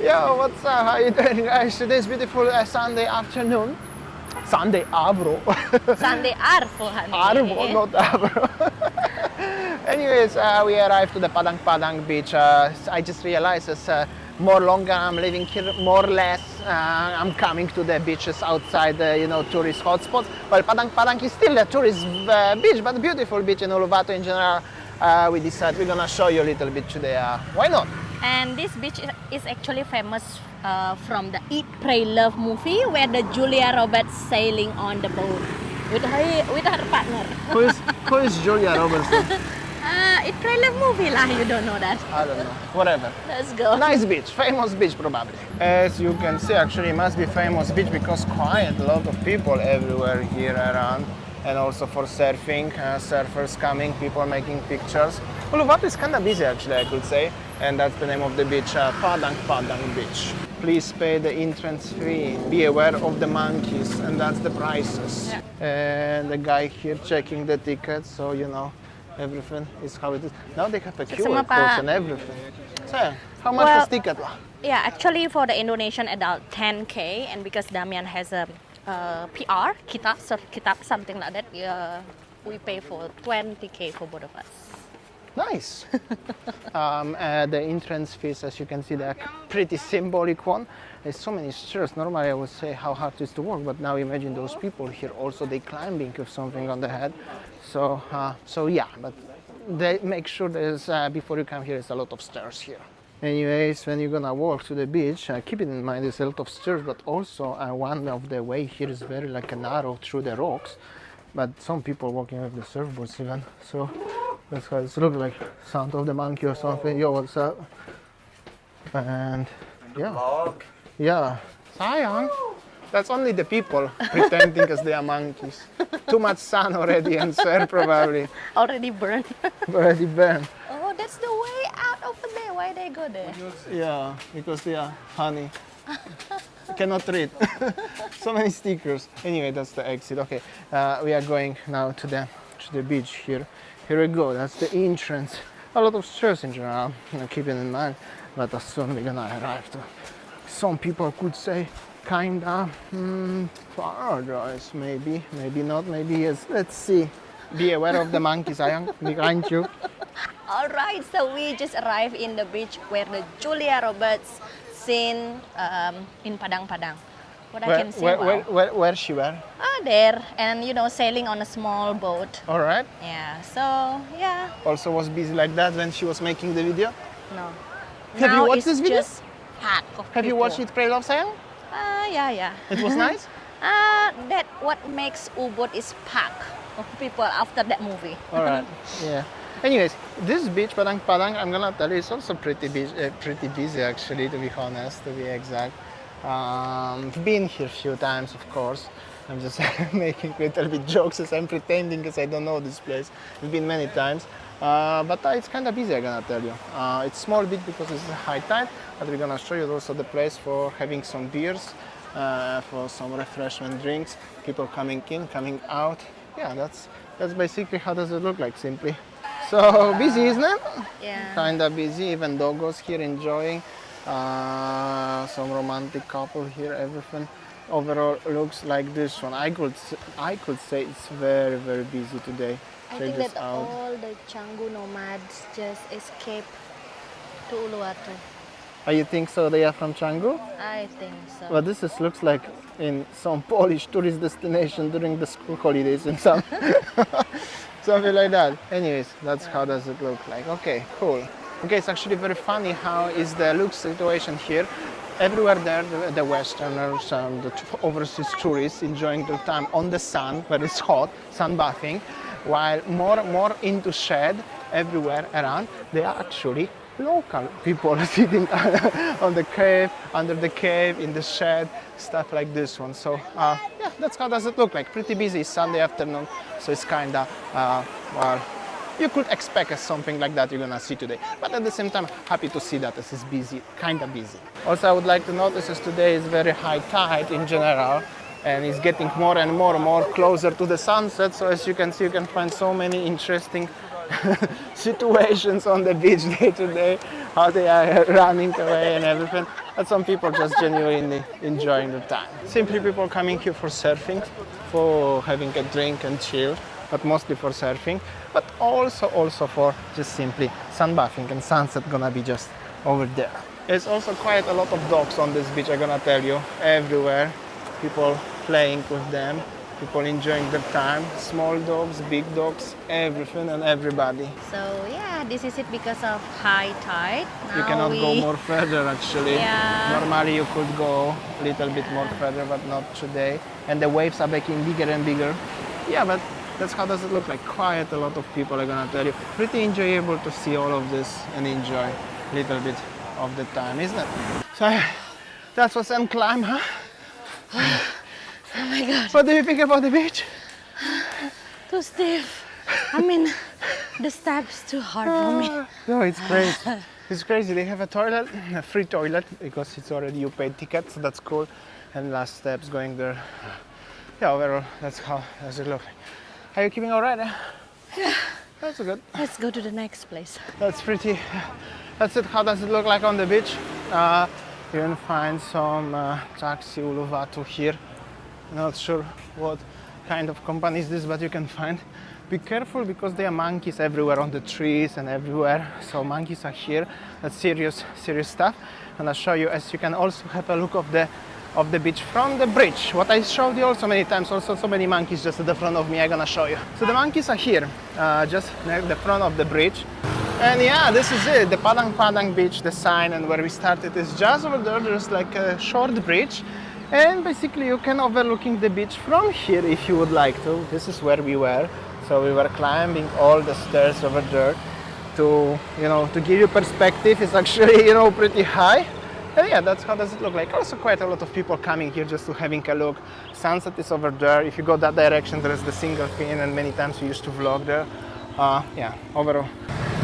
Yo, what's up? How you doing, guys? Today's beautiful Sunday afternoon. Sunday Abro. Sunday Arvo, honey. Arvo, not Abro. Anyways, we arrived to the Padang Padang beach. I just realized it's more longer I'm living here, more or less. I'm coming to the beaches outside the tourist hotspots. Well, Padang Padang is still a tourist beach, but a beautiful beach in Uluwatu in general. We decided we're gonna show you a little bit today. Why not? And this beach is actually famous from the Eat, Pray, Love movie, where the Julia Roberts sailing on the boat with her partner. Who is Julia Roberts? Eat, Pray, Love movie lah. You don't know that? I don't know. Whatever. Let's go. Nice beach, famous beach probably. As you can see, actually it must be famous beach because quite a lot of people everywhere here around. And also for surfing, surfers coming, people making pictures. Uluwatu is kind of busy actually, I could say. And that's the name of the beach, Padang Padang Beach. Please pay the entrance fee. Be aware of the monkeys, and that's the prices. Yeah. And the guy here checking the tickets, so everything is how it is. Now they have a QR code and everything. So, how much is ticket? Yeah, actually for the Indonesian adult, 10K, and because Damian has a PR, kitab, something like that, we pay for 20K for both of us. Nice. The entrance fees, as you can see, they're pretty symbolic one. There's so many stairs. Normally I would say how hard it is to walk, but now imagine those people here also, they climbing with something on the head. So yeah, but they make sure there's, before you come here, there's a lot of stairs here. Anyways, when you're gonna walk to the beach, keep it in mind there's a lot of stairs, but also one of the way here is very narrow through the rocks. But some people walking with the surfboards even, so that's how it looks like. Sound of the monkey or something. Yo, what's up? And yeah, sayang. That's only the people pretending as they are monkeys. Too much sun already and sweat probably. Already burned. Already burned. Oh, that's the way out over there. Why they go there? Yeah, because they are honey. Cannot read. So many stickers. Anyway, that's the exit. Okay, we are going now to the beach here. Here we go. That's the entrance. A lot of stairs in general. Keep it in mind. But as soon we're gonna arrive to, some people could say, kinda paradise. Maybe not. Maybe yes. Let's see. Be aware of the monkeys, Ayang, behind you. All right, so we just arrived in the beach where the Julia Roberts scene in Padang Padang. What I can see. Where she were? There, and sailing on a small boat. All right. Yeah. So yeah. Also was busy like that when she was making the video. No. Have you watched this video? Just pack of Have you watched it, Pray Love Sayang? Yeah. It was nice. That what makes Ubud is pack of people after that movie. All right. Yeah. Anyways, this beach, Padang Padang, I'm gonna tell you, it's also pretty busy actually, to be honest, to be exact. I've been here a few times, of course. I'm just making little bit jokes as I'm pretending because I don't know this place. I've been many times, but it's kind of busy, I'm gonna tell you. It's small bit because it's high tide, but we're gonna show you also the place for having some beers, for some refreshment drinks, people coming in, coming out. Yeah, that's basically how does it look like, simply. So busy, isn't it? Yeah. Kinda busy, even doggos here enjoying. Some romantic couple here, everything. Overall looks like this one. I could say it's very, very busy today. I think that all the Canggu nomads just escaped to Uluwatu. Oh, you think so? They are from Canggu? I think so. Well, this looks like in some Polish tourist destination during the school holidays and some something like that. Anyways, that's how does it look like. Okay, cool. Okay, it's actually very funny how is the look situation here. Everywhere there, the Westerners and the overseas tourists enjoying their time on the sun, where it's hot, sunbathing, while more into shade everywhere around, they are actually local people sitting on the cave, under the cave, in the shed, stuff like this one. So yeah, that's how does it look like. Pretty busy Sunday afternoon, so it's kinda well, you could expect something like that you're gonna see today. But at the same time, happy to see that this is busy, kinda busy. Also, I would like to notice is today is very high tide in general, and it's getting more and more closer to the sunset. So as you can see, you can find so many interesting situations on the beach day to day, how they are running away and everything. but some people just genuinely enjoying the time. Simply people coming here for surfing, for having a drink and chill, but mostly for surfing, but also for just simply sunbathing, and sunset gonna be just over there. There's also quite a lot of dogs on this beach, I'm gonna tell you, everywhere. People playing with them, people enjoying their time, small dogs, big dogs, everything and everybody. So yeah, this is it because of high tide. You cannot go more further actually. Yeah. Normally you could go a little bit more further, but not today. And the waves are getting bigger and bigger. Yeah, but that's how does it look like. Quite a lot of people, I'm gonna tell you. Pretty enjoyable to see all of this and enjoy a little bit of the time, isn't it? So that was some climb, huh? Oh my god. What do you think about the beach? Too stiff. I mean, the steps too hard for me. No, it's crazy. It's crazy. They have a toilet, a free toilet, because it's already you paid ticket, so that's cool. And last steps going there. Yeah, overall, that's how does it look like. Are you keeping all right? Yeah. That's good. Let's go to the next place. That's pretty. That's it. How does it look like on the beach? You can find some taxi Uluwatu here. Not sure what kind of company is this, but you can find. Be careful because there are monkeys everywhere on the trees and everywhere. So monkeys are here. That's serious stuff. And I'll show you, as you can also have a look of the beach from the bridge. What I showed you also many times. Also so many monkeys just at the front of me. I'm gonna show you. So the monkeys are here, just near the front of the bridge. And yeah, this is it. The Padang Padang beach. The sign and where we started is just over there. There's like a short bridge. And basically you can overlooking the beach from here if you would like to. This is where we were. So we were climbing all the stairs over there to, to give you perspective. It's actually, pretty high. And yeah, that's how does it look like. Also quite a lot of people coming here just to having a look. Sunset is over there. If you go that direction, there is the single fin, and many times we used to vlog there. Yeah, overall,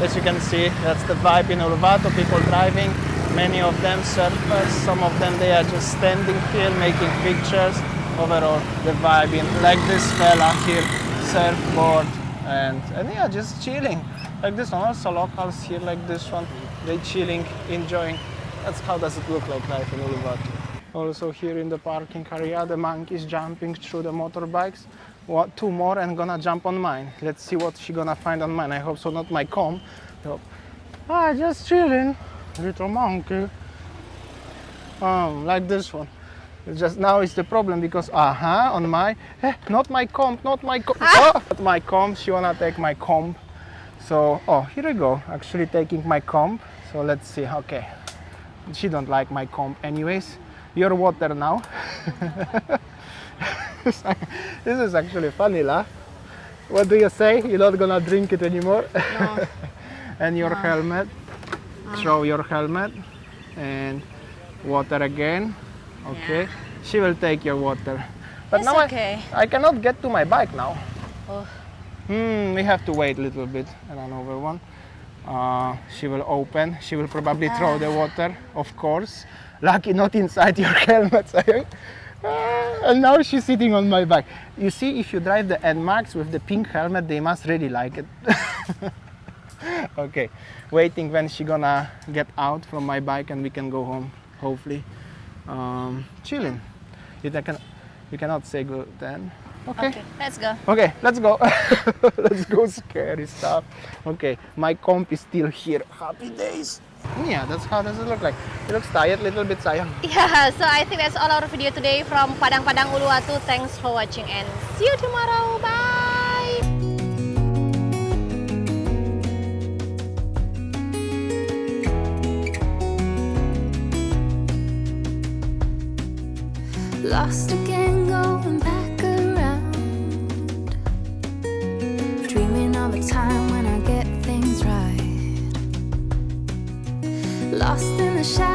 as you can see, that's the vibe in Uluwatu. People driving. Many of them surfers, some of them they are just standing here making pictures. Overall, the vibe in like this fella here, surfboard, and yeah, just chilling. Like this one, also locals here like this one, they chilling, enjoying. That's how does it look like life in Uluwatu. Also here in the parking area, the monkeys jumping through the motorbikes. Two more and gonna jump on mine. Let's see what she gonna find on mine. I hope so, not my comb. Just chilling. Little monkey, like this one. Just now is the problem because on my not my comb, not my comb. Not my comb. She wanna take my comb. So here we go. Actually taking my comb. So let's see. Okay, she don't like my comb anyways. Your water now. This is actually funny, lah. What do you say? You're not gonna drink it anymore? No. And your helmet. Throw your helmet and water again. Okay, Yeah. She will take your water. But It's now okay. I cannot get to my bike now. Oh. We have to wait a little bit. Another one. She will open. She will probably throw the water, of course. Lucky not inside your helmet. And now she's sitting on my bike. You see, if you drive the NMAX with the pink helmet, they must really like it. Okay, waiting when she gonna get out from my bike and we can go home, hopefully. Chilling. You cannot say good then. Okay, let's go. Okay, let's go. Let's go, scary stuff. Okay, my comp is still here. Happy days. Yeah, that's how does it look like. It looks tired, little bit sayang. Yeah, so I think that's all our video today from Padang Padang Uluwatu. Thanks for watching and see you tomorrow. Bye. Lost again, going back around, dreaming of a time when I get things right. Lost in the shadows.